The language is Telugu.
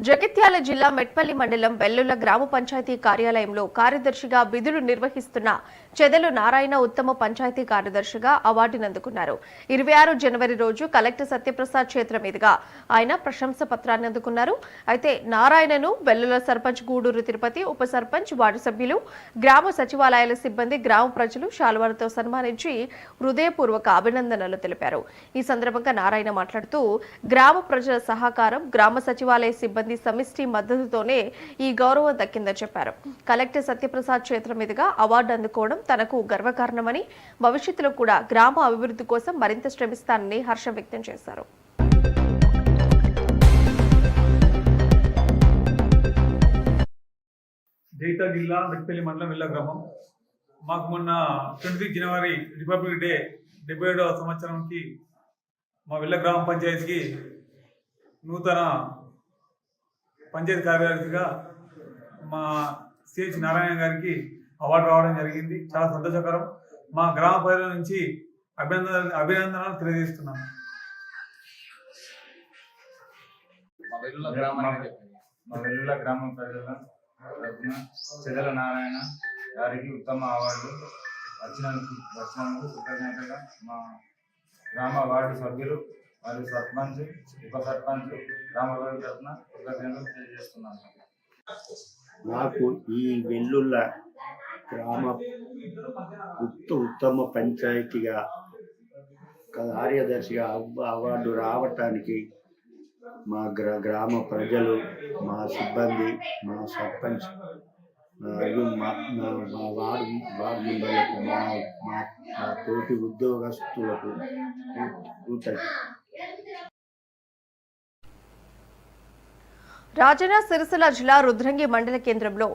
జగిత్యాల జిల్లా మెట్పల్లి మండలం వెల్లుల గ్రామ పంచాయతీ కార్యాలయంలో కార్యదర్శిగా విధులు నిర్వహిస్తున్న చెదలు నారాయణ ఉత్తమ పంచాయతీ కార్యదర్శిగా అవార్డును అందుకున్నారు. 26 జనవరి రోజు కలెక్టర్ సత్యప్రసాద్ చేతుల మీదుగా ఆయన ప్రశంస పత్రాన్ని అందుకున్నారు. అయితే నారాయణను వెల్లుల సర్పంచ్ గూడూరు తిరుపతి, ఉప సర్పంచ్, వార్డు సభ్యులు, గ్రామ సచివాలయాల సిబ్బంది, గ్రామ ప్రజలు శాలువాలతో సన్మానించి హృదయపూర్వక అభినందనలు తెలిపారు. ఈ సందర్భంగా నారాయణ మాట్లాడుతూ గ్రామ ప్రజల సహకారం, గ్రామ సచివాలయ సిబ్బంది సమిష్టి మద్దతుతోనే ఈ గౌరవం దక్కిందని చెప్పారు. కలెక్టర్ సత్యప్రసాద్ చేతుల మీదుగా అవార్డు అందుకోవడం తనకు గర్వకారణమని, భవిష్యత్తులో కూడా గ్రామ అభివృద్ధి కోసం మరింత శ్రమిస్తానని హర్షం వ్యక్తం చేశారు. జగిత్యాల జిల్లా మెట్పల్లి మండలం వెల్ల గ్రామం. మాకు మొన్న 26 జనవరి రిపబ్లిక్ డే 77వ సంవత్సరంకి మా వెల్ల గ్రామ పంచాయతీకి నూతన పంచాయతీ కార్యదర్శిగా మా సిహెచ్ నారాయణ గారికి అవార్డు రావడం జరిగింది. చాలా సంతోషకరం. మా గ్రామ ప్రజల నుంచి అభినందనలు తెలియజేస్తున్నాను. మా వెల్లుల గ్రామ ప్రజల తరఫున చెదల నారాయణ గారికి ఉత్తమ అవార్డు వచ్చినందుకు కృతజ్ఞతగా మా గ్రామ వార్డు సభ్యులు మరియు సర్పంచ్, ఉప సర్పంచ్, గ్రామ ప్రజల తరఫున కృతజ్ఞతలు తెలియజేస్తున్నాను. నాకు ఈ వెల్లుల గ్రామ ఉత్తమ పంచాయతీగా కార్యదర్శిగా అవార్డు రావటానికి మా గ్రామ ప్రజలు, మా సిబ్బంది, మా సర్పంచ్, మా వార్డు మెంబర్లకు, మా తోటి ఉద్యోగస్తులకు రాజన్న సిరిసిల్ల జిల్లా రుద్రంగి మండల కేంద్రంలో